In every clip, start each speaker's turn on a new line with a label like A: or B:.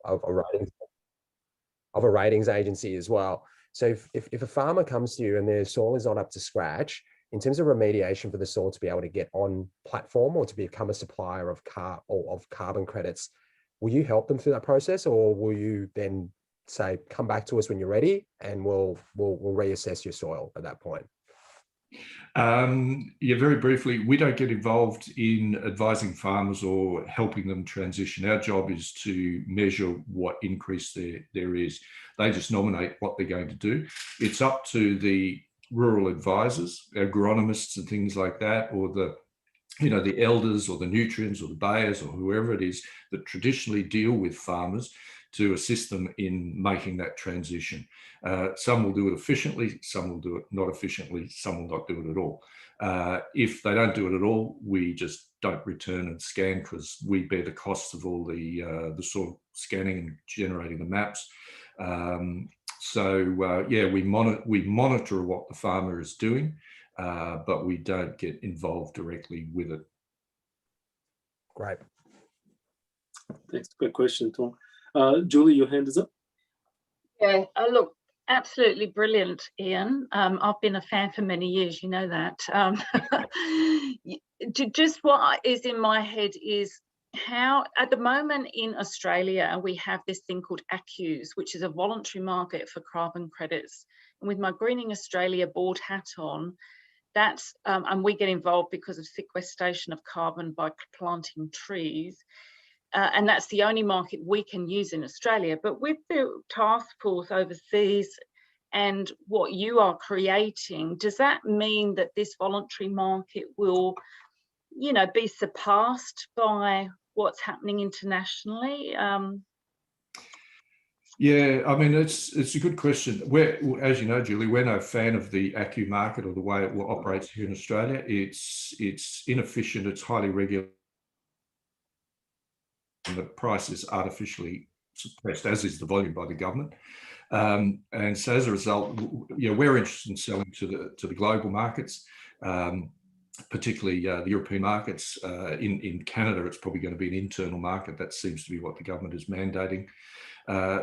A: of a ratings agency as well. So if a farmer comes to you and their soil is not up to scratch, in terms of remediation for the soil to be able to get on platform or to become a supplier of carbon credits, will you help them through that process, or will you then say, come back to us when you're ready and we'll reassess your soil at that point?
B: Yeah, very briefly, we don't get involved in advising farmers or helping them transition. Our job is to measure what increase there is. They just nominate what they're going to do. It's up to the rural advisors, agronomists and things like that, or the elders or the nutrients or the bayers or whoever it is that traditionally deal with farmers, to assist them in making that transition. Some will do it efficiently, some will do it not efficiently, some will not do it at all. If they don't do it at all, we just don't return and scan, because we bear the costs of all the soil scanning and generating the maps. Yeah, we monitor what the farmer is doing, but we don't get involved directly with it.
A: Great.
C: Thanks. Good question, Tom. Julie, your hand is up.
D: Yeah, look, absolutely brilliant, Ian. I've been a fan for many years, you know that. Just what is in my head is how, at the moment in Australia, we have this thing called ACCUs, which is a voluntary market for carbon credits. And with my Greening Australia board hat on, that's, and we get involved because of sequestration of carbon by planting trees. And that's the only market we can use in Australia. But with the task force overseas and what you are creating, does that mean that this voluntary market will, be surpassed by what's happening internationally?
B: Yeah, I mean, it's a good question. As you know, Julie, we're no fan of the ACCU market or the way it operates here in Australia. It's inefficient, it's highly regulated, and the price is artificially suppressed, as is the volume, by the government. And so as a result, we're interested in selling to the global markets, particularly the European markets. In Canada, it's probably going to be an internal market. That seems to be what the government is mandating.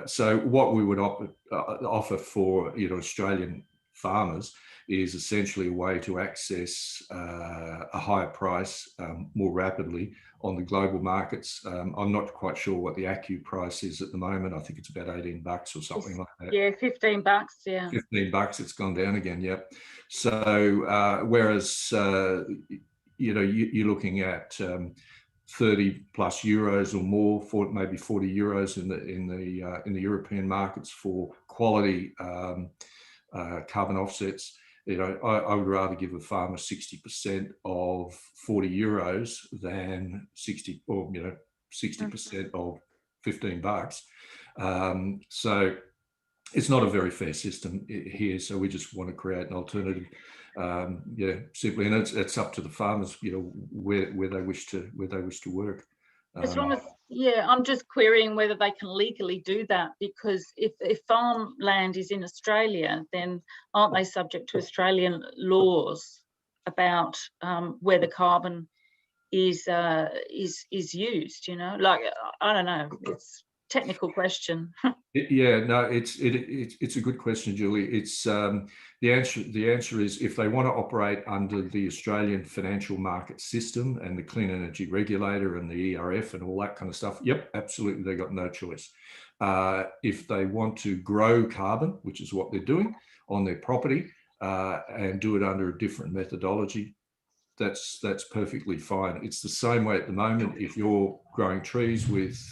B: So what we would offer for Australian farmers is essentially a way to access a higher price more rapidly on the global markets. I'm not quite sure what the ACCU price is at the moment. I think it's about $18 or something like that.
D: Yeah, $15. Yeah,
B: $15. It's gone down again. Yep. So whereas you're looking at 30 plus euros or more, for maybe 40 euros in the European markets for quality carbon offsets. I would rather give a farmer 60% of 40 euros than 60% of $15. So it's not a very fair system here. So we just want to create an alternative. Simply, and it's up to the farmers, where they wish to work.
D: As long as, I'm just querying whether they can legally do that, because if farmland is in Australia, then aren't they subject to Australian laws about where the carbon is used? Like, I don't know. It's a technical question.
B: It's a good question, Julie. It's the answer is, if they want to operate under the Australian financial market system and the Clean Energy Regulator and the ERF and all that kind of stuff, yep, absolutely, they got no choice. If they want to grow carbon, which is what they're doing on their property, and do it under a different methodology, that's perfectly fine. It's the same way at the moment. If you're growing trees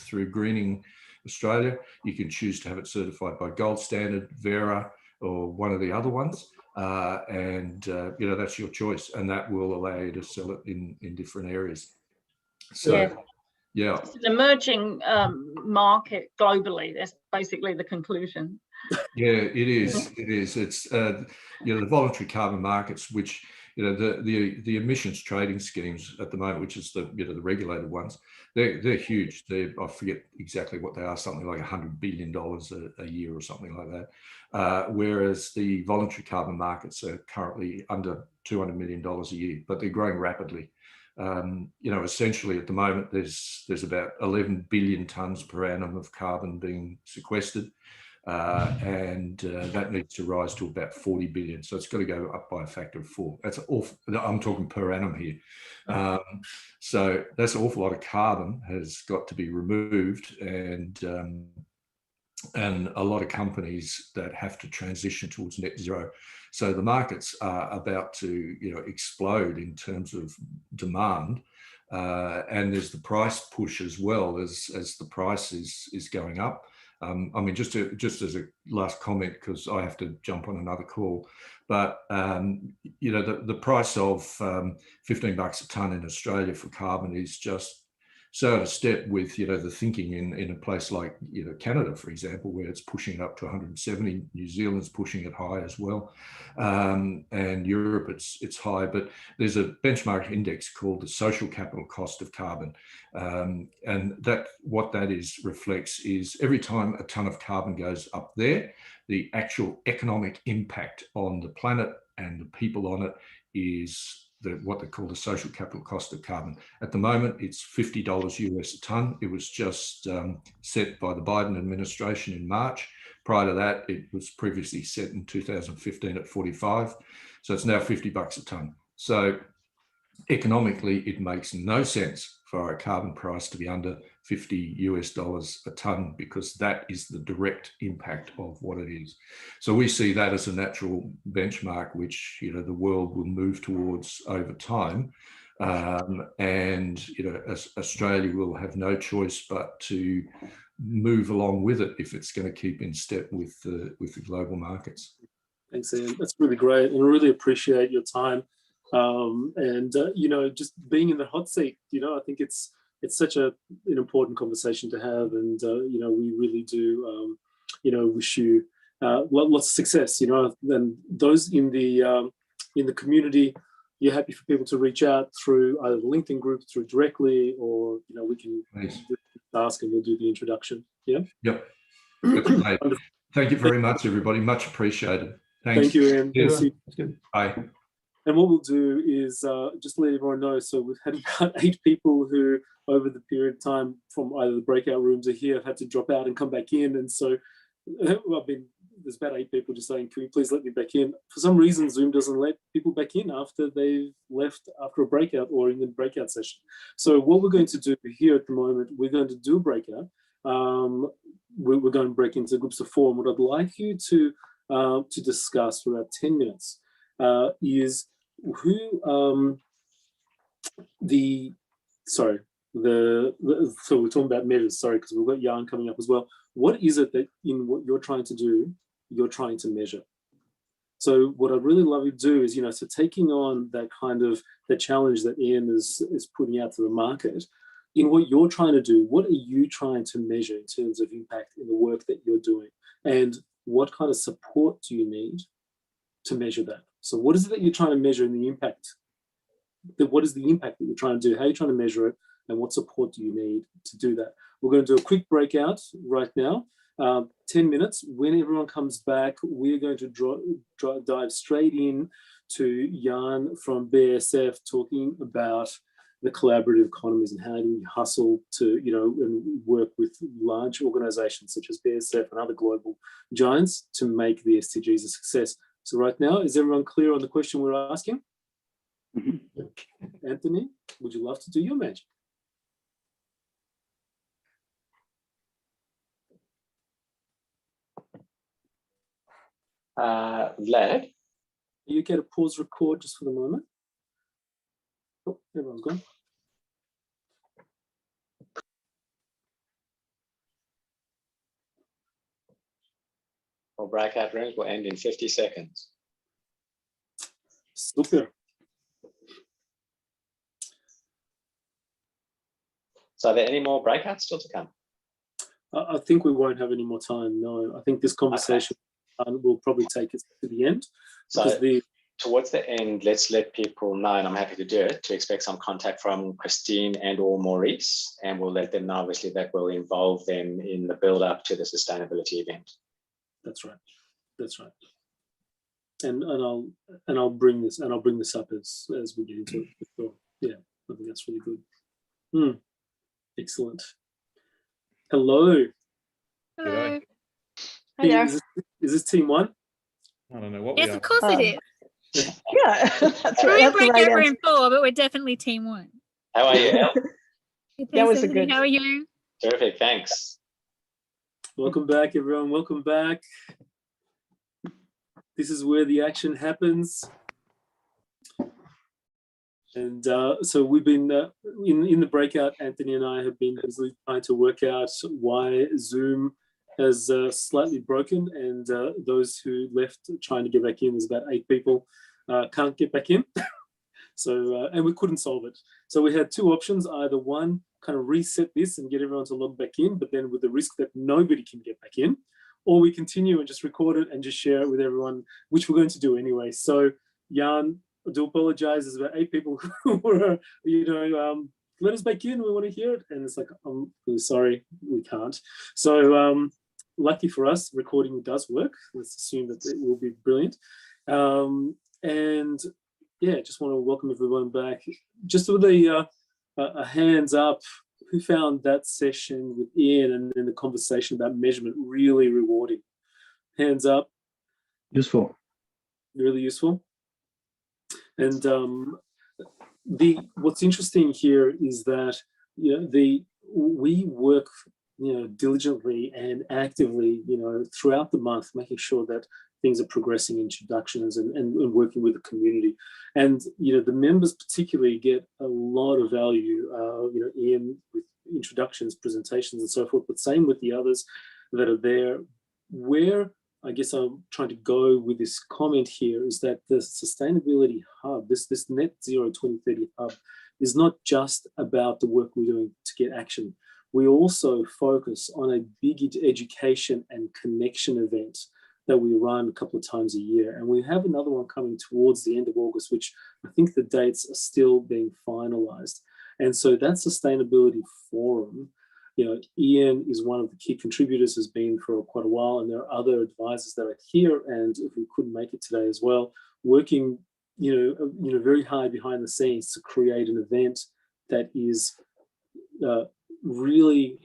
B: through Greening Australia, you can choose to have it certified by Gold Standard, Vera, or one of the other ones, and that's your choice, and that will allow you to sell it in different areas. So it's
D: an emerging market globally. That's basically the conclusion.
B: Yeah, it is. It's the voluntary carbon markets, which the emissions trading schemes at the moment, which is the regulated ones, they're huge. I forget exactly what they are, something like $100 billion a year or something like that. Whereas the voluntary carbon markets are currently under $200 million a year, but they're growing rapidly. You know, essentially at the moment, there's about 11 billion tonnes per annum of carbon being sequestered. And that needs to rise to about 40 billion. So it's got to go up by a factor of 4. That's awful. I'm talking per annum here. So that's an awful lot of carbon has got to be removed, and a lot of companies that have to transition towards net zero. So the markets are about to, you know, explode in terms of demand. And there's the price push as well as the price is going up. I mean, just as a last comment, because I have to jump on another call, but you know, the price of $15 a tonne in Australia for carbon is just so out of step with, you know, the thinking in a place like, you know, Canada, for example, where it's pushing it up to 170. New Zealand's pushing it high as well, and Europe it's high. But there's a benchmark index called the social capital cost of carbon, and that what that reflects is every time a tonne of carbon goes up there, the actual economic impact on the planet and the people on it is what they call the social capital cost of carbon. At the moment, it's $50 US a tonne. It was just set by the Biden administration in March. Prior to that, it was previously set in 2015 at 45. So it's now $50 a tonne. So economically, it makes no sense for a carbon price to be under $50 US a tonne, because that is the direct impact of what it is. So we see that as a natural benchmark, which, you know, the world will move towards over time. And, you know, Australia will have no choice but to move along with it if it's going to keep in step with the global markets.
C: Thanks, Ian. That's really great, and I really appreciate your time. You know, just being in the hot seat, you know, I think it's such an important conversation to have, and you know, we really do, you know, wish you lots of success. You know, and those in the community, you're happy for people to reach out through either the LinkedIn group, through directly, or, you know, we can ask and we'll do the introduction. Yeah.
B: Yep. That's great. Thank you very much, everybody. Much appreciated. Thanks.
C: Thank you, Ian.
B: Yes. That's good. Bye.
C: And what we'll do is just let everyone know. So we've had about 8 people who, over the period of time from either the breakout rooms or here, have had to drop out and come back in. And so, there's about 8 people just saying, "Can you please let me back in?" For some reason, Zoom doesn't let people back in after they've left after a breakout or in the breakout session. So what we're going to do here at the moment, we're going to do a breakout. We're going to break into groups of 4. And what I'd like you to discuss for about 10 minutes is who so we're talking about measures, sorry, because we've got Jan coming up as well. What is it that in what you're trying to do, you're trying to measure? So what I'd really love you to do is, you know, so taking on that kind of the challenge that Ian is putting out to the market, in what you're trying to do, what are you trying to measure in terms of impact in the work that you're doing? And what kind of support do you need to measure that? So what is it that you're trying to measure in the impact? What is the impact that you're trying to do? How are you trying to measure it? And what support do you need to do that? We're going to do a quick breakout right now, 10 minutes. When everyone comes back, we're going to dive straight in to Jan from BASF talking about the collaborative economies and how do we hustle to, you know, and work with large organizations such as BASF and other global giants to make the SDGs a success. So right now, is everyone clear on the question we're asking? Mm-hmm. Anthony, would you love to do your magic?
E: Vlad?
C: You get a pause record just for the moment. Oh, everyone's gone.
E: Our breakout rooms will end in 50 seconds.
C: Super.
E: So are there any more breakouts still to come?
C: I think we won't have any more time, no. I think this conversation will probably take us to the end.
E: So towards the end, let's let people know, and I'm happy to do it, to expect some contact from Christine and or Maurice, and we'll let them know, obviously, that will involve them in the build up to the sustainability event.
C: That's right. That's right. And I'll bring this up as we get into it. Yeah. I think that's really good. Excellent. Hello.
F: Hello.
G: Hi there.
C: Is this team one?
F: I don't know what
G: Yes,
F: we are.
G: of course it is.
H: Yeah, that's
G: We
H: right.
G: didn't
H: That's the
G: break
H: right
G: over
H: answer.
G: in four, but we're definitely team one.
E: How are you, El?
G: Good,
H: That
G: thanks,
H: was a
G: Anthony.
H: good-
G: How are you?
E: Terrific, thanks.
C: Welcome back, everyone. Welcome back. This is where the action happens. And so we've been in the breakout. Anthony and I have been busily trying to work out why Zoom has slightly broken, and those who left trying to get back in, there's about 8 people, can't get back in. So, and we couldn't solve it. So we had 2 options: either one, kind of reset this and get everyone to log back in, but then with the risk that nobody can get back in, or we continue and just record it and just share it with everyone, which we're going to do anyway. So Jan, I do apologize. There's about 8 people who were, let us back in. We want to hear it. And it's like, I'm really sorry, we can't. So lucky for us, recording does work. Let's assume that it will be brilliant. And yeah, just want to welcome everyone back. Just with a hands up, who found that session with Ian and then the conversation about measurement really rewarding? Hands up.
I: Useful.
C: Really useful. And what's interesting here is that we work diligently and actively throughout the month, making sure that things are progressing, introductions and working with the community. And the members particularly get a lot of value. Ian with introductions, presentations, and so forth. But same with the others that are there. Where I guess I'm trying to go with this comment here is that the sustainability hub, this net zero 2030 hub, is not just about the work we're doing to get action. We also focus on a big education and connection event that we run a couple of times a year. And we have another one coming towards the end of August, which I think the dates are still being finalized. And so that sustainability forum, Ian is one of the key contributors, has been for quite a while, and there are other advisors that are here, and if we couldn't make it today as well, working, very hard behind the scenes to create an event that is really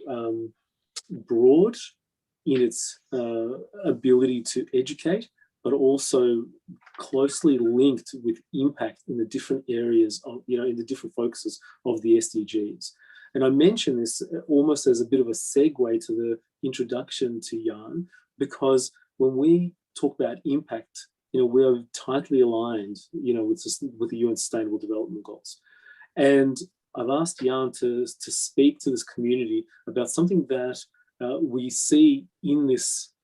C: broad in its ability to educate, but also closely linked with impact in the different areas of, in the different focuses of the SDGs. And I mention this almost as a bit of a segue to the introduction to Jan, because when we talk about impact, we're tightly aligned, with the UN Sustainable Development Goals. And I've asked Jan to speak to this community about something that we see in this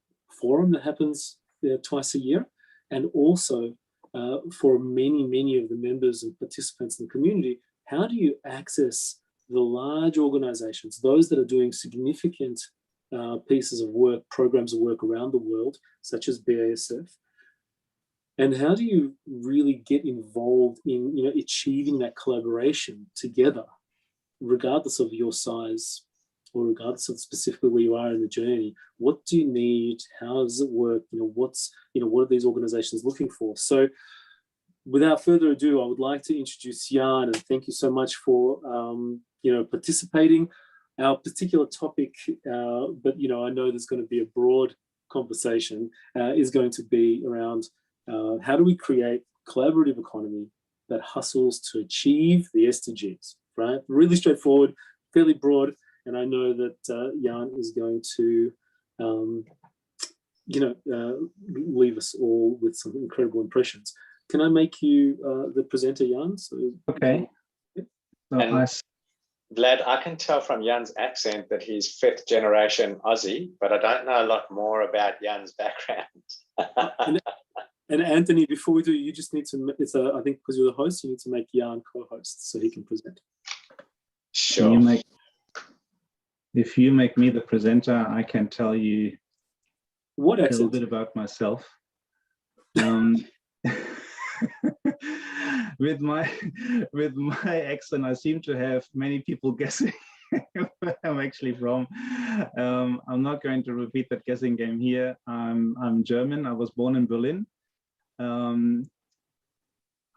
C: forum that happens twice a year, and also for many of the members and participants in the community, how do you access the large organizations, those that are doing significant pieces of work, programs of work around the world, such as BASF, and how do you really get involved in achieving that collaboration together, regardless of your size or regardless of specifically where you are in the journey? What do you need? How does it work? What are these organizations looking for? So without further ado, I would like to introduce Jan, and thank you so much for participating. Our particular topic, but I know there's going to be a broad conversation, is going to be around how do we create collaborative economy that hustles to achieve the SDGs, right? Really straightforward, fairly broad, and I know that Jan is going to leave us all with some incredible impressions. Can I make you the presenter, Jan? So,
I: okay. So
E: Vlad, I can tell from Jan's accent that he's 5th generation Aussie, but I don't know a lot more about Jan's background.
C: And Anthony, before we do, you just need to, I think because you're the host, you need to make Jan co-host so he can present.
E: Sure.
I: If you make me the presenter, I can tell you a little bit about myself. With my accent, I seem to have many people guessing where I'm actually from. I'm not going to repeat that guessing game here. I'm German. I was born in Berlin.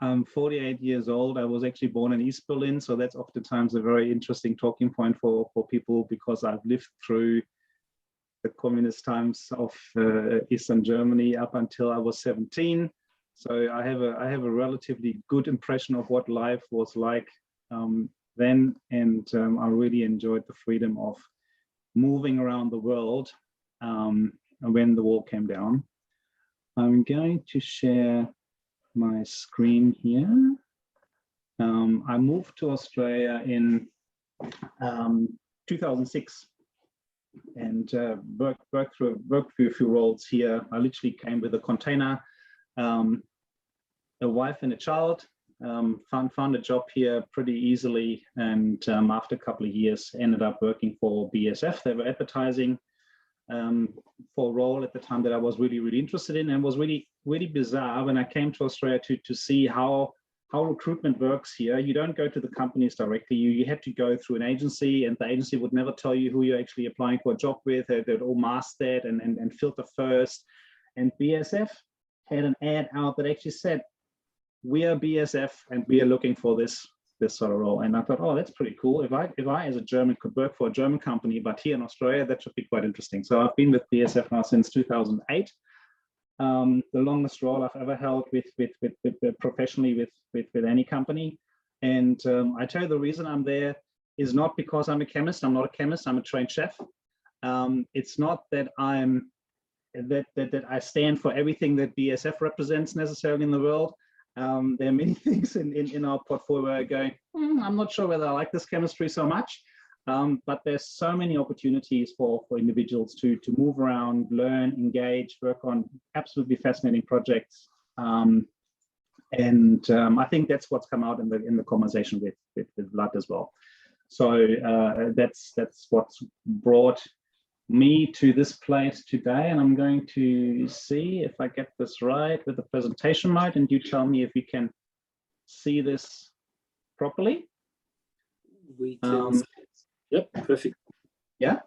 I: I'm 48 years old. I was actually born in East Berlin, so that's oftentimes a very interesting talking point for people, because I've lived through the communist times of Eastern Germany up until I was 17. So I have a relatively good impression of what life was like then, and I really enjoyed the freedom of moving around the world when the wall came down. I'm going to share my screen here. I moved to Australia in 2006 and worked through a few roles here. I literally came with a container, a wife and a child, found a job here pretty easily, and after a couple of years ended up working for BASF. They were advertising for a role at the time that I was really interested in, and was really bizarre when I came to Australia to see how recruitment works here. You don't go to the companies directly. You have to go through an agency, and the agency would never tell you who you're actually applying for a job with. They'd all mask that and filter first. And BASF had an ad out that actually said, "We are BASF and we are looking for this sort of role." And I thought, oh, that's pretty cool. If I as a German could work for a German company, but here in Australia, that should be quite interesting. So I've been with BASF now since 2008. The longest role I've ever held with professionally with any company. And I tell you, the reason I'm there is not because I'm a chemist. I'm not a chemist. I'm a trained chef. It's not that that I stand for everything that BASF represents necessarily in the world. There are many things in our portfolio where I go, I'm not sure whether I like this chemistry so much. But there's so many opportunities for individuals to move around, learn, engage, work on absolutely fascinating projects. I think that's what's come out in the conversation with Vlad as well. So that's what's brought me to this place today. And I'm going to see if I get this right with the presentation mode, and you tell me if you can see this properly.
C: We can. Yep, perfect.
I: Yeah.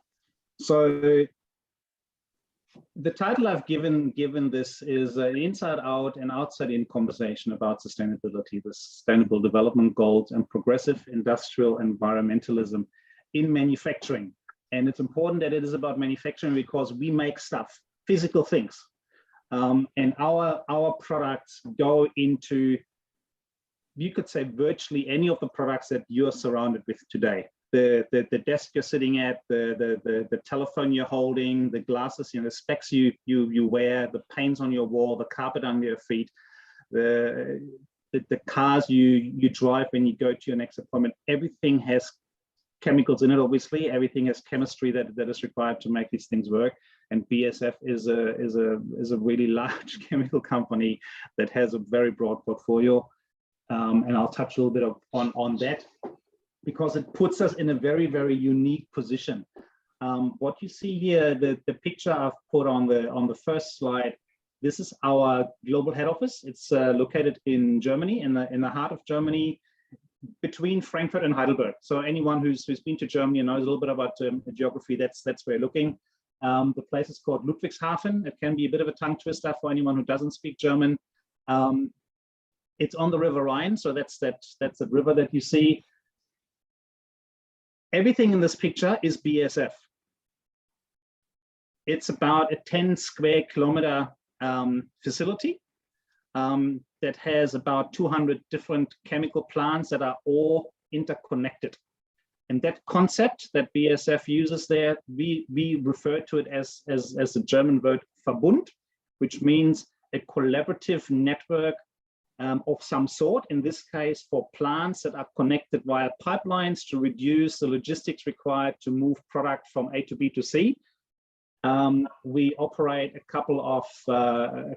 I: So the title I've given this is an inside out and outside in conversation about sustainability, the Sustainable Development Goals and progressive industrial environmentalism in manufacturing. And it's important that it is about manufacturing because we make stuff, physical things. And our products go into, you could say, virtually any of the products that you're surrounded with today. The desk you're sitting at, the telephone you're holding, the glasses, the specs you wear, the paints on your wall, the carpet under your feet, the cars you drive when you go to your next appointment. Everything has chemicals in it. Obviously, everything has chemistry that is required to make these things work. And BASF is a really large chemical company that has a very broad portfolio. And I'll touch a little bit on that, because it puts us in a very, very unique position. What you see here, the picture I've put on the first slide, this is our global head office. It's located in Germany, in the heart of Germany, between Frankfurt and Heidelberg. So anyone who's been to Germany and knows a little bit about geography, that's where you're looking. The place is called Ludwigshafen. It can be a bit of a tongue twister for anyone who doesn't speak German. It's on the River Rhine, so that's the river that you see. Everything in this picture is BASF. It's about a 10 square kilometer facility that has about 200 different chemical plants that are all interconnected. And that concept that BASF uses there, we refer to it as the German word Verbund, which means a collaborative network of some sort, in this case for plants that are connected via pipelines to reduce the logistics required to move product from A to B to C. We operate a couple of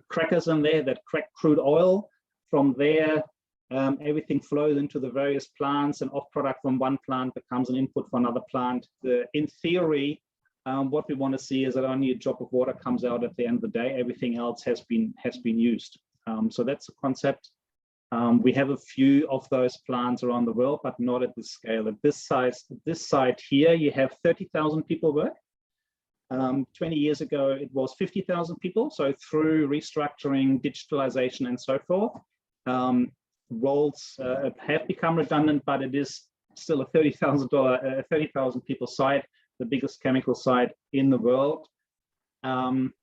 I: crackers in there that crack crude oil. From there, everything flows into the various plants, and off product from one plant becomes an input for another plant. In theory, what we want to see is that only a drop of water comes out at the end of the day. Everything else has been used. So that's the concept. We have a few of those plants around the world, but not at this scale. At this size, this site here, you have 30,000 people work. 20 years ago, it was 50,000 people. So through restructuring, digitalization, and so forth, roles have become redundant, but it is still a $30,000 people site, the biggest chemical site in the world. And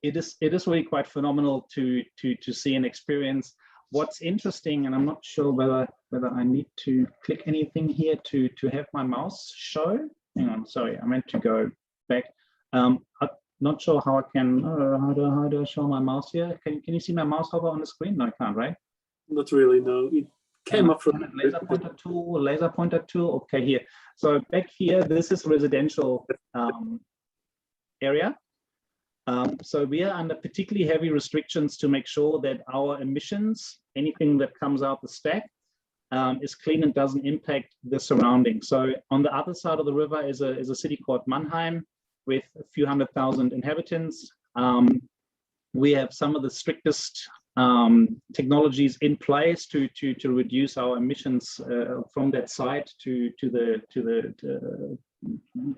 I: it is really quite phenomenal to see and experience. What's interesting, and I'm not sure whether I need to click anything here to have my mouse show. Hang on, sorry, I meant to go back. I'm not sure how I can. How do I show my mouse here? Can you see my mouse hover on the screen? No, I can't, right?
C: Not really. No, it came up from
I: laser pointer tool. Okay, here. So back here, this is residential area. So we are under particularly heavy restrictions to make sure that our emissions, anything that comes out the stack, is clean and doesn't impact the surroundings. So on the other side of the river is a city called Mannheim with a few 100,000 inhabitants. We have some of the strictest technologies in place to reduce our emissions from that site to the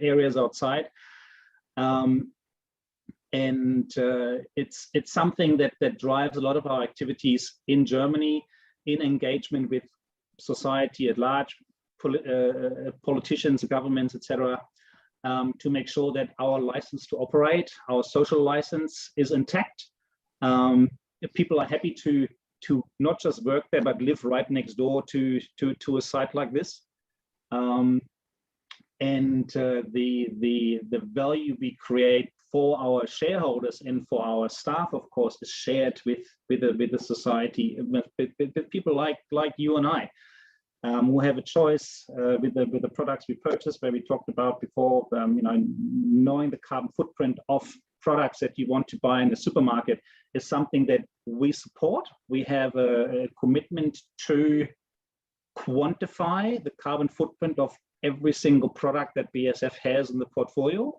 I: areas outside. And it's something that drives a lot of our activities in Germany, in engagement with society at large, politicians, governments, etc., to make sure that our license to operate, our social license, is intact. People are happy to not just work there, but live right next door to a site like this. And the value we create for our shareholders and for our staff, of course, is shared with the society, with people like you and I, who have a choice with the products we purchase, where we talked about before. Knowing the carbon footprint of products that you want to buy in the supermarket is something that we support. We have a commitment to quantify the carbon footprint of every single product that BASF has in the portfolio.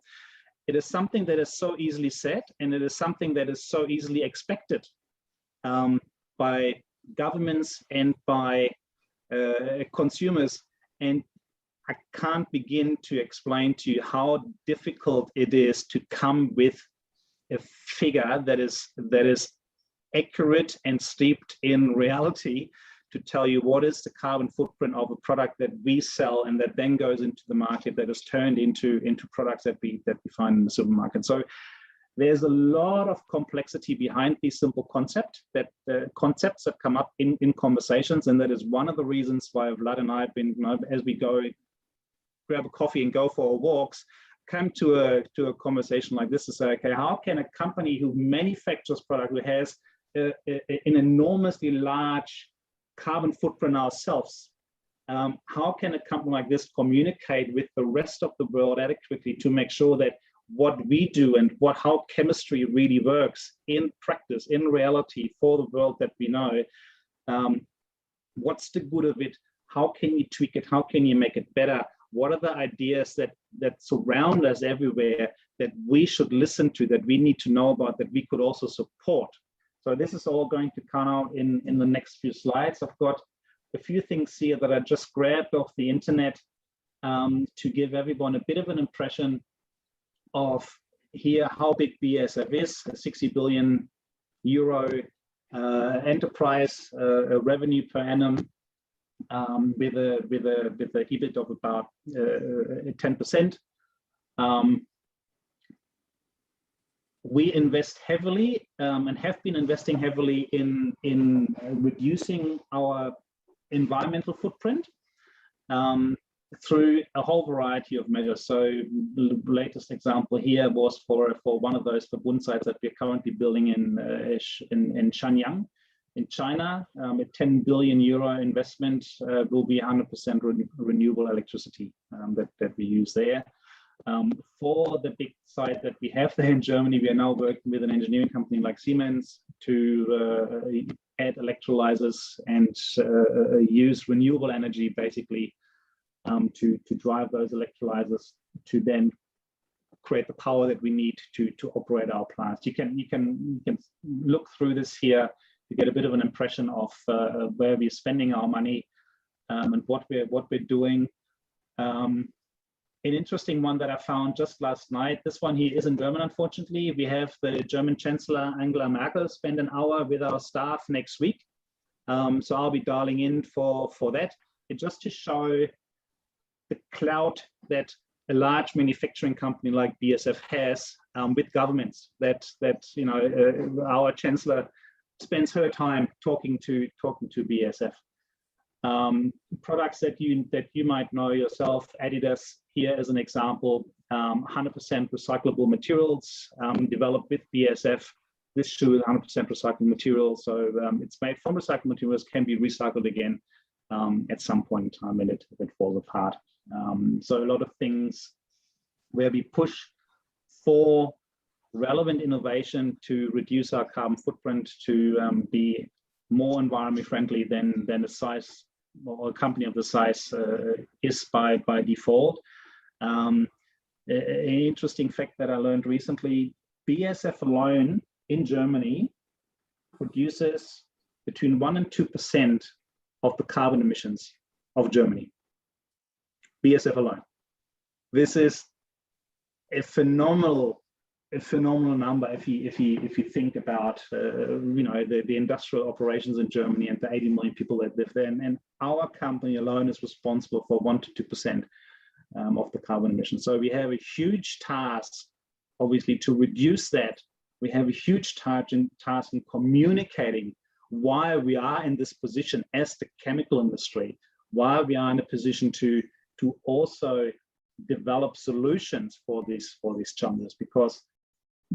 I: It is something that is so easily said, and it is something that is so easily expected by governments and by consumers. And I can't begin to explain to you how difficult it is to come with a figure that is accurate and steeped in reality, to tell you what is the carbon footprint of a product that we sell and that then goes into the market, that is turned into products that we find in the supermarket. So there's a lot of complexity behind these simple concepts that come up in conversations, and that is one of the reasons why Vlad and I have been, as we go grab a coffee and go for our walks, come to a conversation like this to say, okay, how can a company who manufactures product, who has an enormously large carbon footprint ourselves, how can a company like this communicate with the rest of the world adequately to make sure that what we do and how chemistry really works in practice, in reality, for the world that we know, what's the good of it? How can you tweak it? How can you make it better? What are the ideas that surround us everywhere that we should listen to, that we need to know about, that we could also support? So this is all going to come out in the next few slides. I've got a few things here that I just grabbed off the internet to give everyone a bit of an impression of here how big BASF is, a 60 billion euro enterprise revenue per annum, with a EBIT of about 10%. We invest heavily and have been investing heavily in reducing our environmental footprint through a whole variety of measures. So the latest example here was for one of those Verbund sites that we're currently building in Shenyang, in China. A 10 billion euro investment will be 100% renewable electricity that we use there. For the big site that we have there in Germany, we are now working with an engineering company like Siemens to add electrolyzers and use renewable energy basically to drive those electrolyzers to then create the power that we need to operate our plants. You can look through this here to get a bit of an impression of where we're spending our money and what we're doing. An interesting one that I found just last night, this one here is in German, unfortunately. We have the German Chancellor Angela Merkel spend an hour with our staff next week So I'll be dialing in for that. It's just to show the clout that a large manufacturing company like BASF has with governments. That our chancellor spends her time talking to BASF. Products that you might know yourself, Adidas here as an example, 100% recyclable materials developed with BASF. This shoe is 100% recycled material, so it's made from recycled materials, can be recycled again at some point in time when it falls apart. So a lot of things where we push for relevant innovation to reduce our carbon footprint, to be more environmentally friendly than a size or a company of the size is by default. An interesting fact that I learned recently: BASF alone in Germany produces between 1% and 2% of the carbon emissions of Germany. BASF alone. This is a phenomenal number if you think about the industrial operations in Germany and the 80 million people that live there, and our company alone is responsible for 1% to 2% of the carbon emissions. So we have a huge task, obviously, to reduce that. We have a huge task in communicating why we are in this position as the chemical industry, why we are in a position to also develop solutions for these challenges, because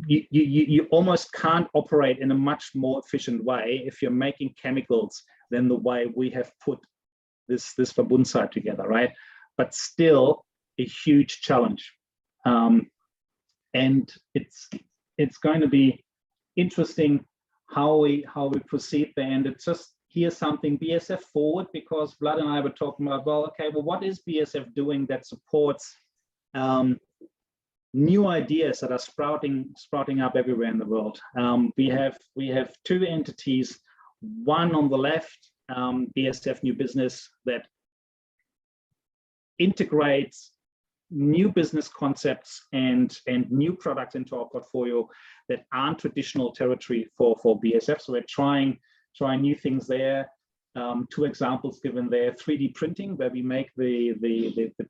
I: you almost can't operate in a much more efficient way if you're making chemicals than the way we have put this Verbundzeit together, right? But still a huge challenge, and it's going to be interesting how we proceed there. And it's just, here's something BASF forward, because Vlad and I were talking about, well, what is BASF doing that supports new ideas that are sprouting up everywhere in the world? We have two entities. One on the left, BASF New Business, that integrates new business concepts and new products into our portfolio that aren't traditional territory for BASF. So we're trying new things there. Two examples given there: 3D printing, where we make the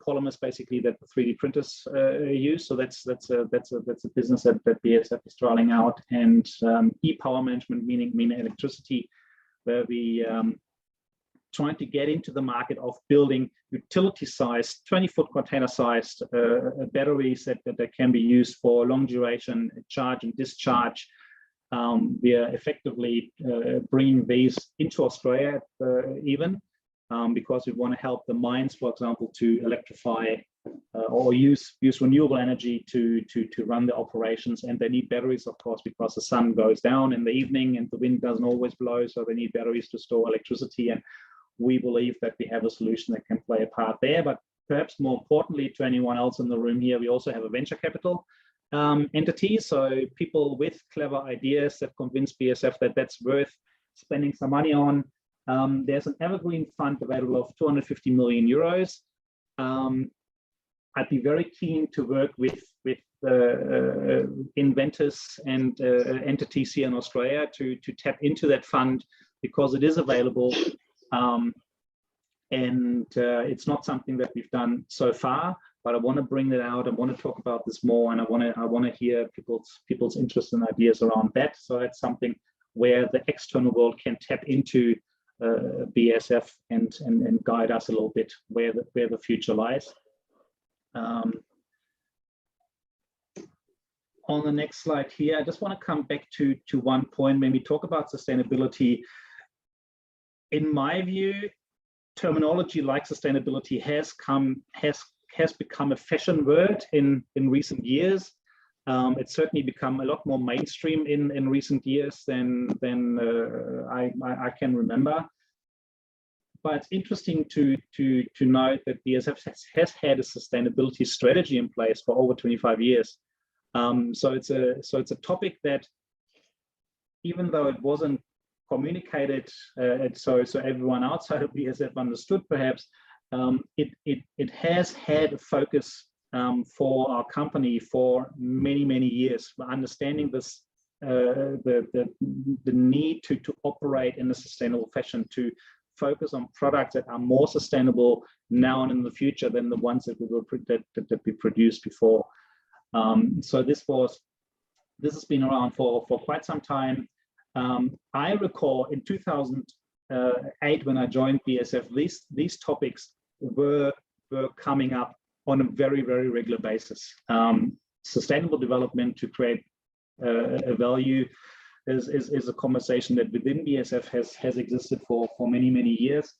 I: polymers basically that the 3D printers use. So that's a business that BASF is trialing out. And e-power management, meaning electricity, where we trying to get into the market of building utility-sized, 20-foot container-sized batteries that can be used for long duration charge and discharge. We are effectively bringing these into Australia even, because we want to help the mines, for example, to electrify or use renewable energy to run the operations. And they need batteries, of course, because the sun goes down in the evening and the wind doesn't always blow, so they need batteries to store electricity. And we believe that we have a solution that can play a part there. But perhaps more importantly to anyone else in the room here, we also have a venture capital entity. So people with clever ideas that convince BASF that that's worth spending some money on. There's an evergreen fund available of 250 million euros. I'd be very keen to work with inventors and entities here in Australia to tap into that fund, because it is available. And it's not something that we've done so far, but I want to bring that out. I want to talk about this more, and I want to hear people's interest and ideas around that. So that's something where the external world can tap into BASF and guide us a little bit where the future lies. On the next slide here, I just want to come back to one point when we talk about sustainability. In my view, terminology like sustainability has become a fashion word in recent years. It's certainly become a lot more mainstream in recent years than I can remember. But it's interesting to note that BASF has had a sustainability strategy in place for over 25 years. So it's a topic that, even though it wasn't communicated so everyone outside of BASF understood, perhaps, it has had a focus for our company for many years. Understanding this the need to operate in a sustainable fashion, to focus on products that are more sustainable now and in the future than the ones that we produced before. So this has been around for quite some time. I recall in 2008 when I joined BASF, these topics were coming up on a very, very regular basis. Sustainable development to create a value is a conversation that within BASF has existed for many, many years.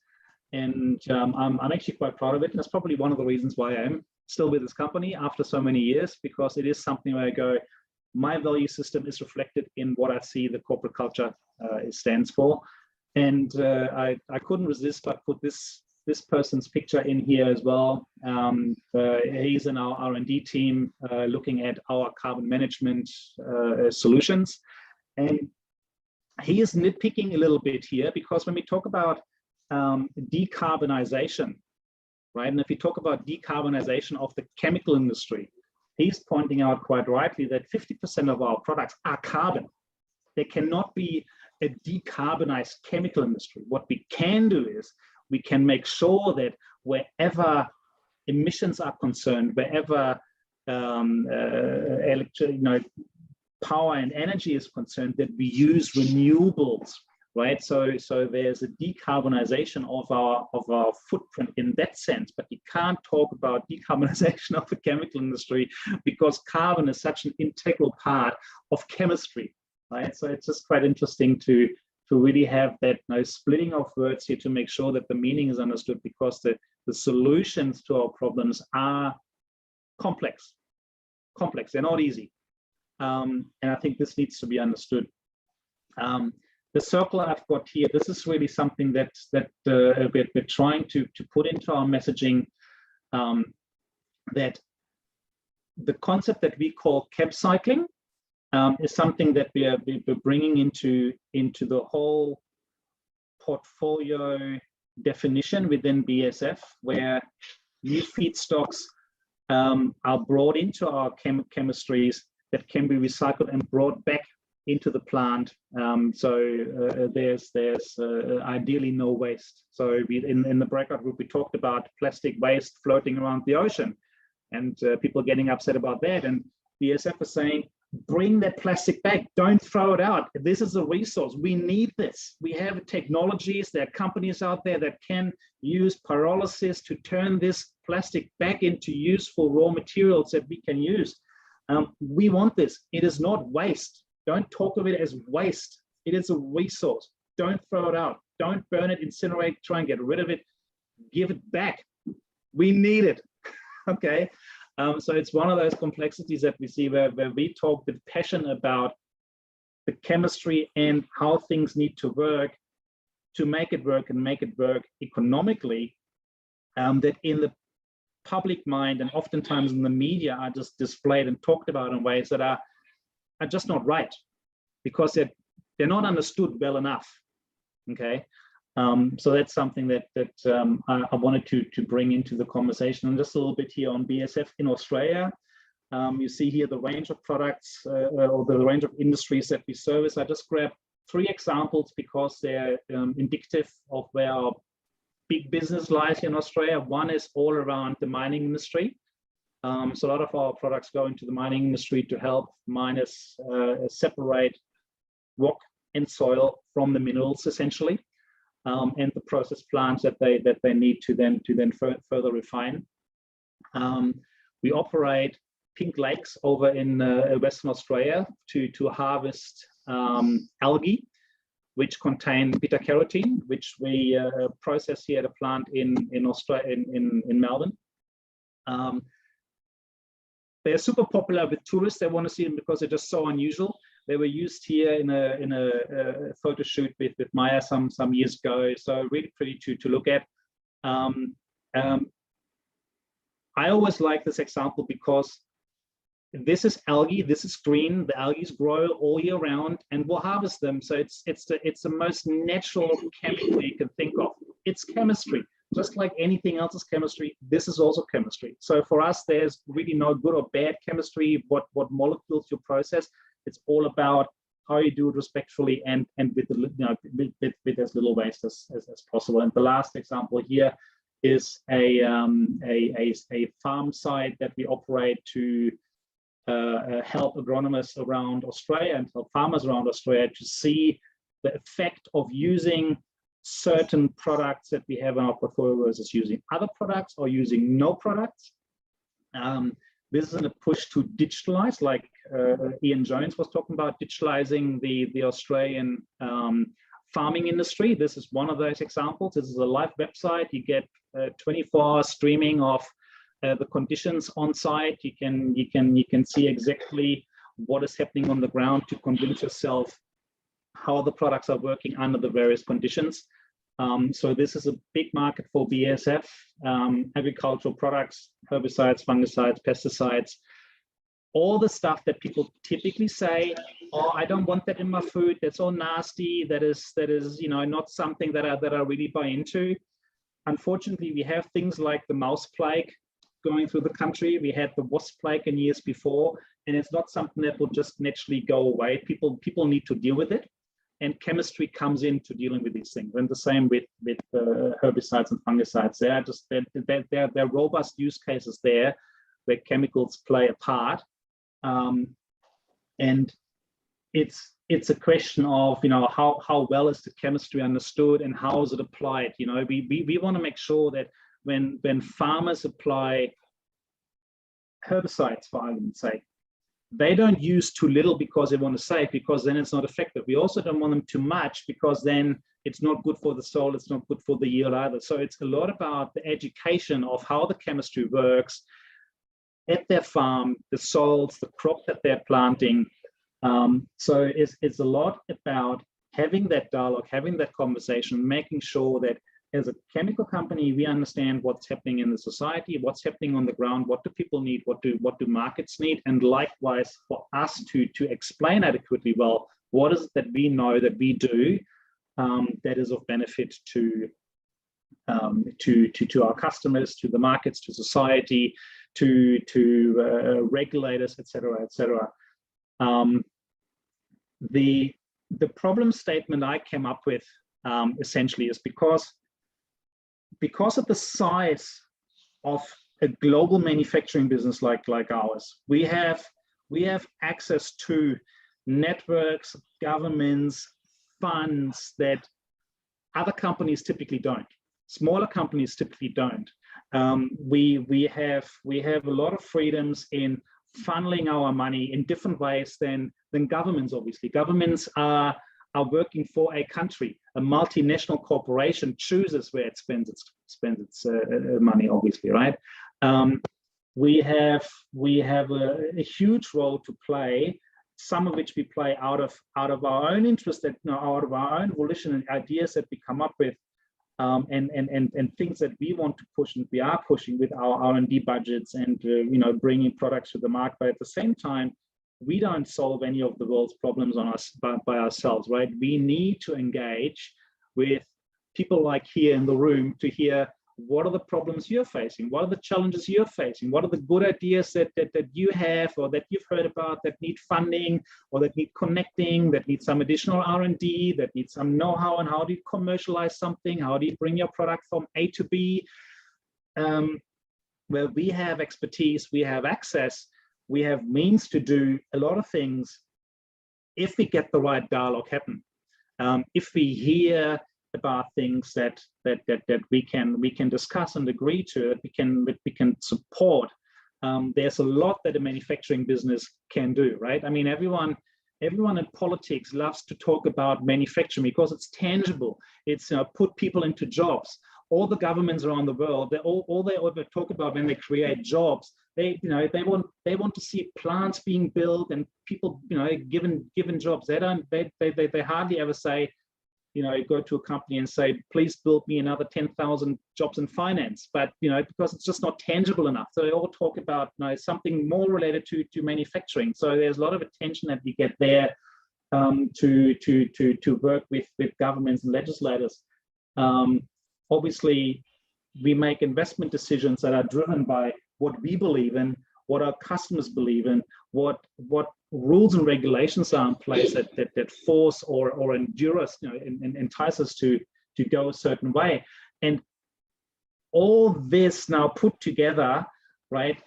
I: And I'm actually quite proud of it. And that's probably one of the reasons why I'm still with this company after so many years, because it is something where I go, my value system is reflected in what I see the corporate culture stands for. And I couldn't resist but put this person's picture in here as well. He's in our R&D team looking at our carbon management solutions. And he is nitpicking a little bit here, because when we talk about decarbonization, right? And if we talk about decarbonization of the chemical industry, he's pointing out quite rightly that 50% of our products are carbon. There cannot be a decarbonized chemical industry. What we can do is we can make sure that wherever emissions are concerned, wherever power and energy is concerned, that we use renewables, right? So there's a decarbonization of our footprint in that sense, but you can't talk about decarbonization of the chemical industry because carbon is such an integral part of chemistry, right? So it's just quite interesting to really have that splitting of words here to make sure that the meaning is understood, because the solutions to our problems are complex. They're not easy. And I think this needs to be understood. The circle I've got here, this is really something that we're trying to put into our messaging, that the concept that we call chem cycling is something that we're bringing into the whole portfolio definition within BASF, where new feedstocks are brought into our chemistries that can be recycled and brought back into the plant. There's ideally no waste. So in the breakout group, we talked about plastic waste floating around the ocean, and people getting upset about that. And BASF is saying, bring that plastic back, don't throw it out. This is a resource, we need this. We have technologies, there are companies out there that can use pyrolysis to turn this plastic back into useful raw materials that we can use. We want this. It is not waste. Don't talk of it as waste. It is a resource. Don't throw it out. Don't burn it, incinerate, try and get rid of it. Give it back. We need it. Okay. So it's one of those complexities that we see where we talk with passion about the chemistry and how things need to work to make it work and make it work economically, that in the public mind and oftentimes in the media are just displayed and talked about in ways that are just not right, because they're not understood well enough. Okay, so that's something that I wanted to bring into the conversation. And just a little bit here on BASF in Australia. You see here the range of products or the range of industries that we service. I just grabbed 3 examples because they're indicative of where our big business lies here in Australia. One is all around the mining industry. So a lot of our products go into the mining industry to help miners separate rock and soil from the minerals, essentially, and the process plants that they need to then further refine. We operate pink lakes over in Western Australia to harvest algae, which contain beta-carotene, which we process here at a plant in Australia, in Melbourne. They're super popular with tourists. They want to see them because they're just so unusual. They were used here in a photo shoot with Maya some years ago. So really pretty to look at. I always like this example because this is algae. This is green. The algae grow all year round, and we'll harvest them. So it's the most natural chemical you can think of. It's chemistry. Just like anything else is chemistry, this is also chemistry. So for us, there's really no good or bad chemistry, what molecules you process. It's all about how you do it respectfully, and with the, with as little waste as possible. And the last example here is a farm site that we operate to help agronomists around Australia and help farmers around Australia to see the effect of using certain products that we have in our portfolio versus using other products or using no products. This is in a push to digitalize, like Ian Jones was talking about, digitalizing the Australian farming industry. This is one of those examples. This is a live website. You get 24-hour streaming of the conditions on site. You can see exactly what is happening on the ground to convince yourself how the products are working under the various conditions. So this is a big market for BASF, agricultural products, herbicides, fungicides, pesticides, all the stuff that people typically say, oh, I don't want that in my food, that's all nasty, that is not something that I really buy into. Unfortunately, we have things like the mouse plague going through the country. We had the wasp plague in years before, and it's not something that will just naturally go away. People need to deal with it. And chemistry comes into dealing with these things. And the same with herbicides and fungicides. There are robust use cases there where chemicals play a part. And it's a question of, how well is the chemistry understood and how is it applied? We want to make sure that when farmers apply herbicides, for argument's sake, they don't use too little because they want to save, because then it's not effective. We also don't want them too much because then it's not good for the soil, it's not good for the yield either. So it's a lot about the education of how the chemistry works at their farm, the soils, the crop that they're planting. So it's a lot about having that dialogue, having that conversation, making sure that as a chemical company, we understand what's happening in the society, what's happening on the ground, what do people need, what do markets need, and likewise for us to explain adequately well what is it that we know that we do that is of benefit to our customers, to the markets, to society, to regulators, etc., etc. The problem statement I came up with essentially is because of the size of a global manufacturing business like ours, we have access to networks, governments, funds that other companies typically don't. Smaller companies typically don't. We have a lot of freedoms in funneling our money in different ways than governments. Obviously, governments are working for a country. A multinational corporation chooses where it spends its money, obviously, right? We have a huge role to play, some of which we play out of our own interest, out of our own volition and ideas that we come up with, and things that we want to push and we are pushing with our R&D budgets and bringing products to the market. But at the same time, we don't solve any of the world's problems by ourselves, right? We need to engage with people like here in the room to hear what are the problems you're facing, what are the challenges you're facing, what are the good ideas that you have or that you've heard about that need funding or that need connecting, that need some additional R&D, that need some know-how on how do you commercialize something, how do you bring your product from A to B, where we have expertise, we have access, we have means to do a lot of things if we get the right dialogue happen. If we hear about things that we can discuss and agree to, that we can support. There's a lot that a manufacturing business can do, right? I mean, everyone in politics loves to talk about manufacturing because it's tangible. It's put people into jobs. All the governments around the world, all they ever talk about when they create jobs, they want to see plants being built and people given jobs. They hardly ever say, go to a company and say, please build me another 10,000 jobs in finance, but because it's just not tangible enough. So they all talk about something more related to manufacturing. So there's a lot of attention that we get there to work with governments and legislators. Obviously, we make investment decisions that are driven by what we believe in, what our customers believe in, what rules and regulations are in place that force or endure us, and entice us to go a certain way. And all this now put together, right,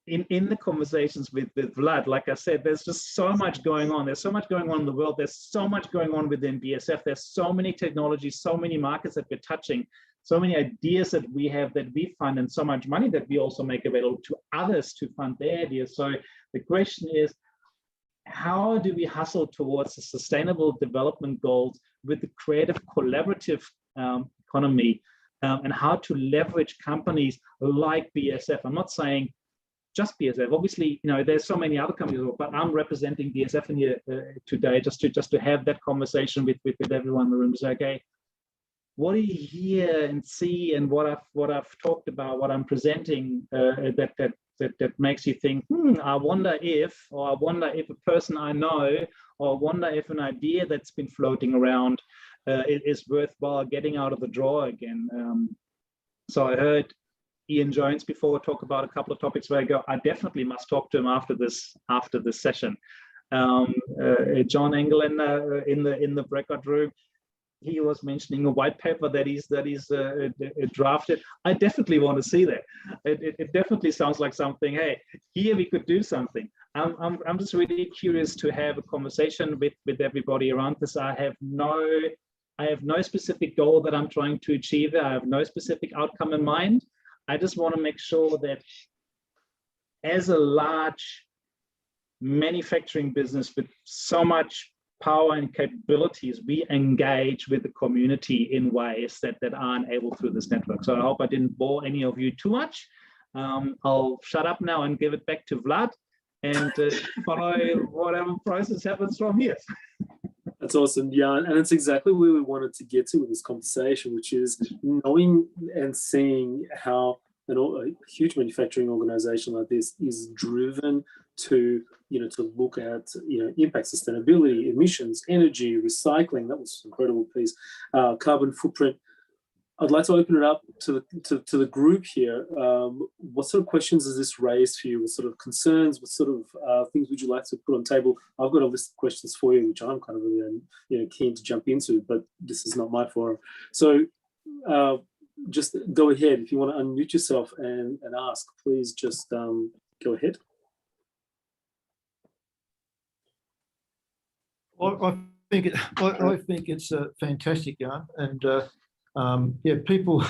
I: in the conversations with Vlad, like I said, there's just so much going on. There's so much going on in the world. There's so much going on within BASF. There's so many technologies, so many markets that we're touching, so many ideas that we have that we fund, and so much money that we also make available to others to fund their ideas. So the question is, how do we hustle towards the sustainable development goals with the creative collaborative economy, and how to leverage companies like BASF? I'm not saying just BASF. Obviously, there's so many other companies, but I'm representing BASF in here today, just to have that conversation with everyone in the room. So, okay, what do you hear and see, and what I've talked about, what I'm presenting, that makes you think, I wonder if a person I know, or I wonder if an idea that's been floating around is worthwhile getting out of the drawer again. So I heard Ian Jones before talk about a couple of topics where I go, I definitely must talk to him after this session. John Engelin in the breakout room, he was mentioning a white paper that he's drafted. I definitely want to see that. It definitely sounds like something. Hey, here we could do something. I'm just really curious to have a conversation with everybody around this. I have no specific goal that I'm trying to achieve. I have no specific outcome in mind. I just want to make sure that as a large manufacturing business with so much power and capabilities, we engage with the community in ways that aren't able through this network. So I hope I didn't bore any of you too much. I'll shut up now and give it back to Vlad and follow whatever process happens from here.
C: That's awesome, Jan. And it's exactly where we wanted to get to with this conversation, which is knowing and seeing how a huge manufacturing organization like this is driven to, to look at, impact, sustainability, emissions, energy, recycling. That was an incredible piece. Carbon footprint. I'd like to open it up to the group here. What sort of questions has this raised for you? What sort of concerns? What sort of things would you like to put on the table? I've got a list of questions for you, which I'm kind of really keen to jump into, but this is not my forum. So just go ahead. If you want to unmute yourself and ask, please just go ahead.
H: I think it's fantastic, Jan, and people,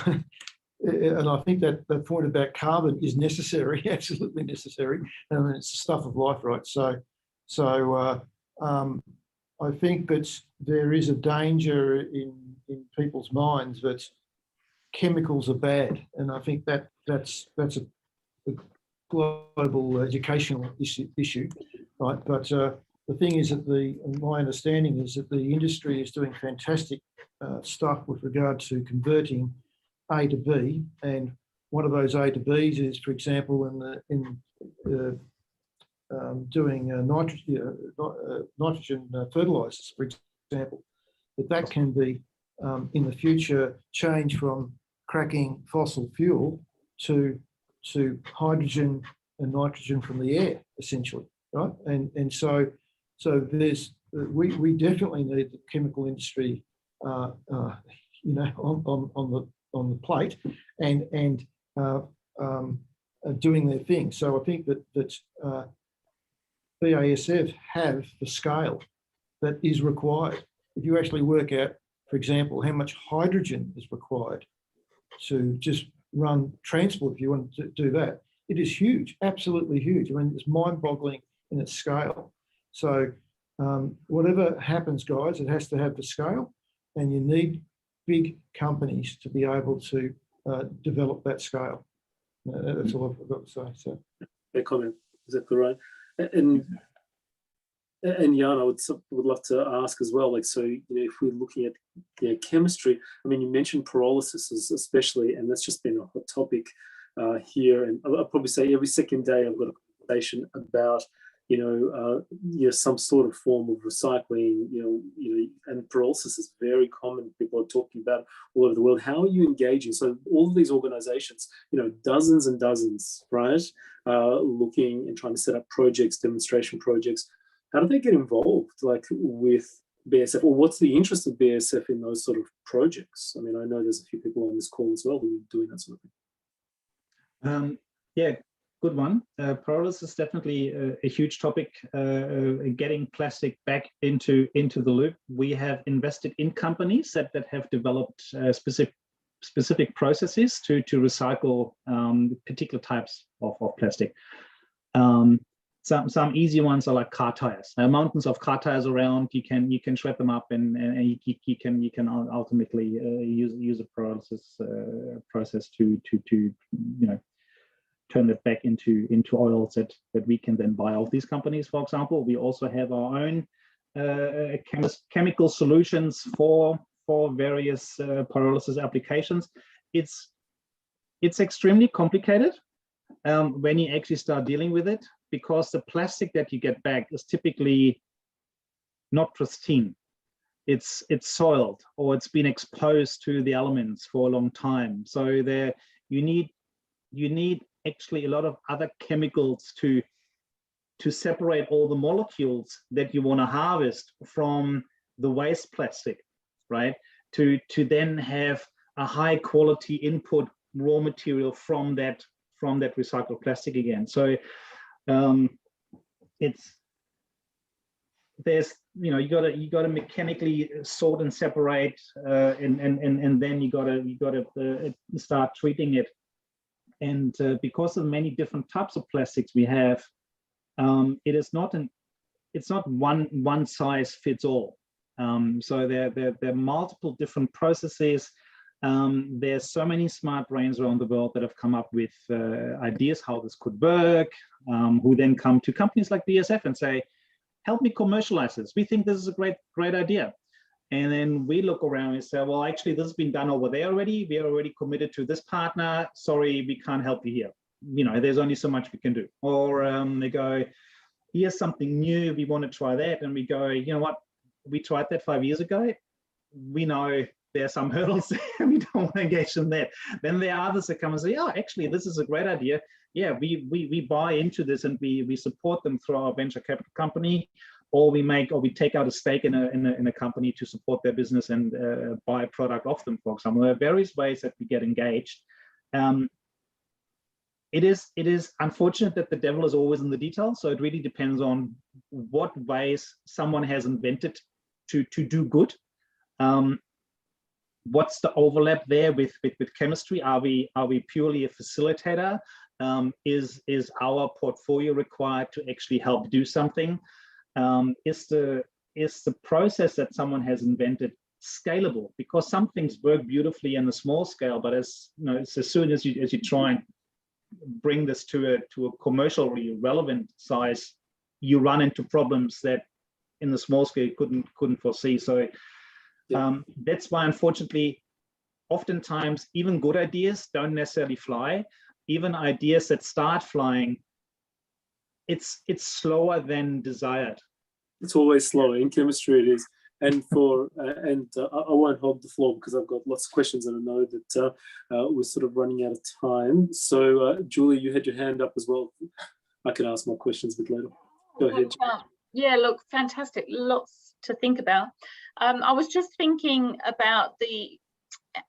H: and I think that the point about carbon is necessary, absolutely necessary, and it's the stuff of life, right? So I think that there is a danger in people's minds that chemicals are bad, and I think that's a global educational issue, right? But the thing is that my understanding is that the industry is doing fantastic stuff with regard to converting A to B, and one of those A to Bs is, for example, doing nitrogen fertilizers, for example. That can be in the future change from cracking fossil fuel to hydrogen and nitrogen from the air, essentially, right? And so there's we definitely need the chemical industry, on the plate and doing their thing. So I think that BASF have the scale that is required. If you actually work out, for example, how much hydrogen is required to just run transport, if you want to do that, it is huge, absolutely huge. I mean, it's mind-boggling in its scale. So whatever happens, guys, it has to have the scale, and you need big companies to be able to develop that scale. That's all I've got to say. So,
C: fair comment. Exactly right. And Jan, I would love to ask as well. Like, so if we're looking at chemistry, I mean, you mentioned pyrolysis especially, and that's just been a hot topic here. And I'll probably say every second day I've got a conversation about some sort of form of recycling, and pyrolysis is very common. People are talking about all over the world. How are you engaging? So all of these organizations, dozens and dozens, right, looking and trying to set up projects, demonstration projects. how do they get involved, like with BASF, or what's the interest of BASF in those sort of projects? I mean, I know there's a few people on this call as well who are doing that sort of thing.
I: Yeah, good one. Pyrolysis is definitely a huge topic. Getting plastic back into the loop. We have invested in companies that have developed specific processes to recycle particular types of plastic. Some easy ones are like car tires. There are mountains of car tires around. You can shred them up, and you can ultimately use a pyrolysis process to turn it back into oils that we can then buy off these companies. For example, we also have our own chemical solutions for various pyrolysis applications. It's extremely complicated when you actually start dealing with it, because the plastic that you get back is typically not pristine. It's soiled, or it's been exposed to the elements for a long time. So there you need actually a lot of other chemicals to separate all the molecules that you want to harvest from the waste plastic, right? To then have a high quality input raw material from that recycled plastic again. So you got to mechanically sort and separate, and then you got to start treating it. And because of the many different types of plastics we have, it's not one size fits all. So there are multiple different processes. There's so many smart brains around the world that have come up with ideas how this could work, who then come to companies like BASF and say, help me commercialize this. We think this is a great idea. And then we look around and say, well, actually, this has been done over there already. We are already committed to this partner. Sorry, we can't help you here. There's only so much we can do. Or they go, here's something new. We want to try that. And we go, you know what? We tried that 5 years ago. We know there are some hurdles there. We don't want to engage in that. Then there are others that come and say, oh, actually, this is a great idea. Yeah, we buy into this, and we support them through our venture capital company, or we take out a stake in a company to support their business and buy a product off them, for example. There are various ways that we get engaged. It is unfortunate that the devil is always in the details. So it really depends on what ways someone has invented to do good. What's the overlap there with chemistry? Are we purely a facilitator? Is our portfolio required to actually help do something? Is the process that someone has invented scalable? Because some things work beautifully in the small scale, but as soon as you try and bring this to a commercially relevant size, you run into problems that in the small scale you couldn't foresee. So that's why, unfortunately, oftentimes even good ideas don't necessarily fly. Even ideas that start flying, it's slower than desired.
C: It's always slower in chemistry. It is, and I won't hold the floor because I've got lots of questions, and I know that we're sort of running out of time. So, Julie, you had your hand up as well. I can ask my questions a bit later. Go ahead.
D: Yeah, look, fantastic. Lots to think about. I was just thinking about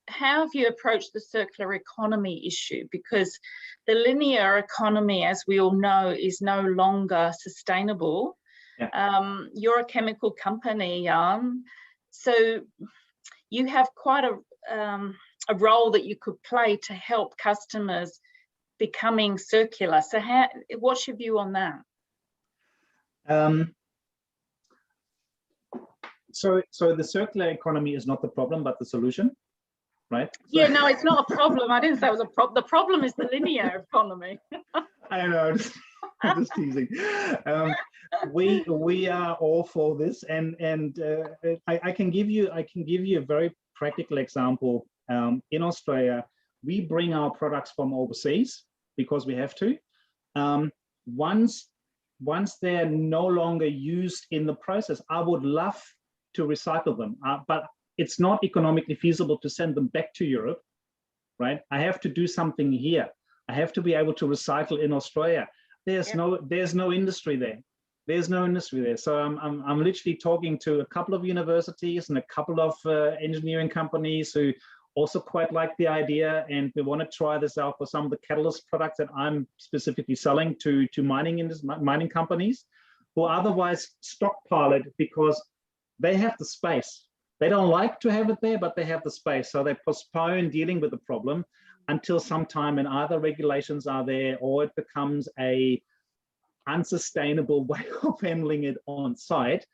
D: how have you approached the circular economy issue? Because the linear economy, as we all know, is no longer sustainable. Yeah. You're a chemical company, Jan, so you have quite a role that you could play to help customers becoming circular. So what's your view on that?
I: So the circular economy is not the problem, but the solution, right?
D: Yeah, no, it's not a problem. I didn't say it was a problem. The problem is the linear economy.
I: I know, I'm just teasing. We are all for this, and I can give you a very practical example. In Australia, we bring our products from overseas because we have to. Once they're no longer used in the process, I would love to recycle them, but it's not economically feasible to send them back to Europe, right? I have to do something here. I have to be able to recycle in Australia. There's no industry there. There's no industry there. So I'm literally talking to a couple of universities and a couple of engineering companies who also quite like the idea, and we want to try this out for some of the catalyst products that I'm specifically selling to mining companies who otherwise stockpile it because they have the space. They don't like to have it there, but they have the space. So they postpone dealing with the problem until some time when either regulations are there or it becomes a unsustainable way of handling it on site.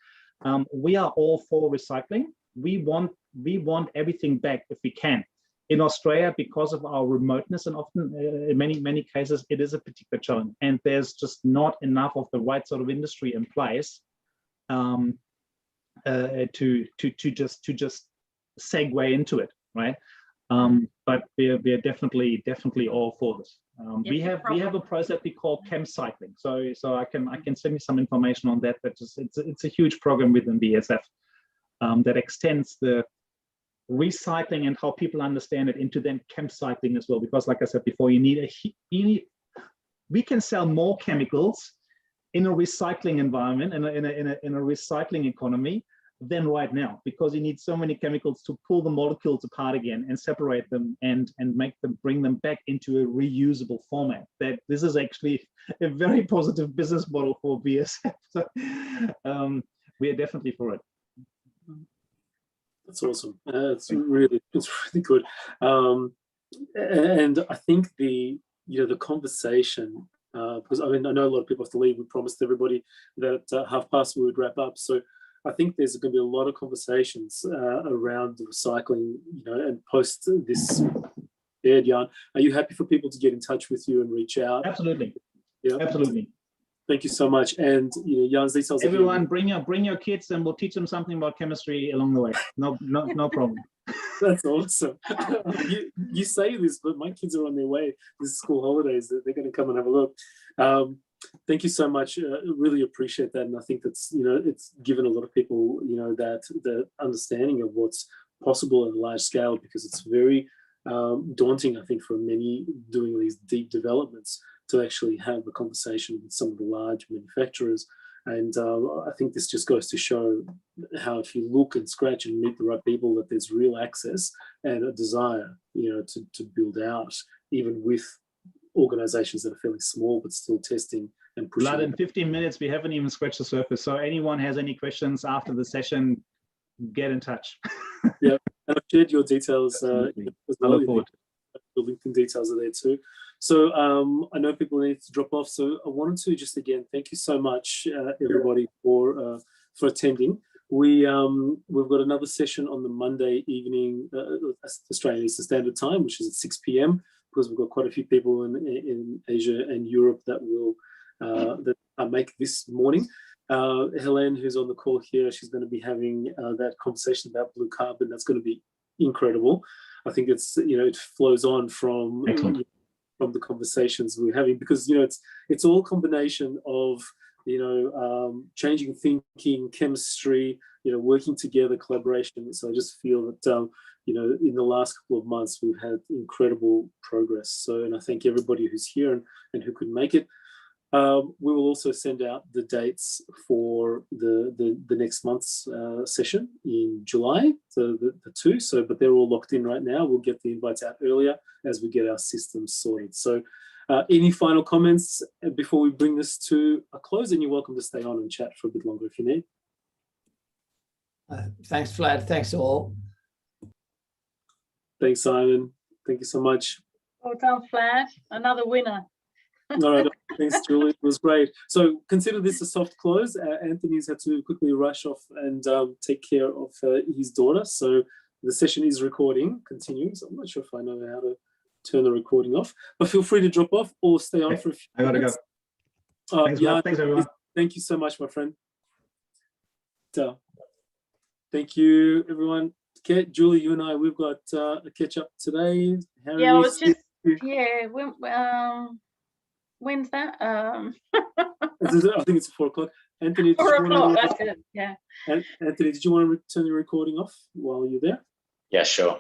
I: We are all for recycling. We want everything back if we can. In Australia, because of our remoteness, and often in many cases, it is a particular challenge, and there's just not enough of the right sort of industry in place to just segue into it, right? But we're definitely all for this. We have a process we call chem cycling. So I can send you some information on that. But it's a huge program within BASF that extends the recycling and how people understand it into then chem cycling as well. Because like I said before, we can sell more chemicals in a recycling environment, in a recycling economy, than right now, because you need so many chemicals to pull the molecules apart again and separate them and bring them back into a reusable format. That this is actually a very positive business model for BASF. So we are definitely for it.
C: That's awesome. It's really good. And I think the conversation, because I mean, I know a lot of people have to leave. We promised everybody that 5:30 we would wrap up. So I think there's going to be a lot of conversations around the recycling, and post this aired, Jan. Are you happy for people to get in touch with you and reach out?
I: Absolutely.
C: Yeah.
I: Absolutely.
C: Thank you so much. And Jan's details.
I: Everyone, bring your kids, and we'll teach them something about chemistry along the way. No problem.
C: That's awesome. You say this, but my kids are on their way. This is school holidays. They're going to come and have a look. Thank you so much. Really appreciate that, and I think that's it's given a lot of people that the understanding of what's possible at a large scale, because it's very daunting, I think, for many doing these deep developments to actually have a conversation with some of the large manufacturers. And I think this just goes to show how if you look and scratch and meet the right people, that there's real access and a desire, to build out, even with organizations that are fairly small, but still testing and pushing.
I: Blood, in 15 minutes, we haven't even scratched the surface. So anyone has any questions after the session, get in touch.
C: Yeah, and I've shared your details.
I: I look forward.
C: The LinkedIn details are there too. So I know people need to drop off. So I wanted to just again thank you so much, everybody, for attending. We've got another session on the Monday evening, Australian Eastern Standard Time, which is at 6 p.m. because we've got quite a few people in Asia and Europe that will make this morning. Helene, who's on the call here, she's going to be having that conversation about blue carbon. That's going to be incredible. I think it's it flows on from the conversations we're having, because it's all combination of changing thinking, chemistry, working together, collaboration. So I just feel that in the last couple of months we've had incredible progress. So, and I thank everybody who's here and who could make it. We will also send out the dates for the next month's session in July, so the two. So, but they're all locked in right now. We'll get the invites out earlier as we get our systems sorted. So, any final comments before we bring this to a close? And you're welcome to stay on and chat for a bit longer if you need.
J: Thanks, Vlad. Thanks all.
C: Thanks, Simon. Thank you so much.
D: Well done, Vlad. Another winner.
C: All right, thanks, Julie. It was great. So consider this a soft close. Anthony's had to quickly rush off and take care of his daughter. So the session is recording, continues. I'm not sure if I know how to turn the recording off, but feel free to drop off or stay on for a few minutes.
I: I gotta go. Thanks, everyone.
C: Thank you so much, my friend. Thank you, everyone. Okay, Julie, you and I, we've got a catch up today.
D: Yeah, I was just, when's that?
C: I think it's 4 o'clock. Anthony,
D: 4 o'clock, that's it, yeah.
C: Anthony, did you want to turn the recording off while you're there?
E: Yeah, sure.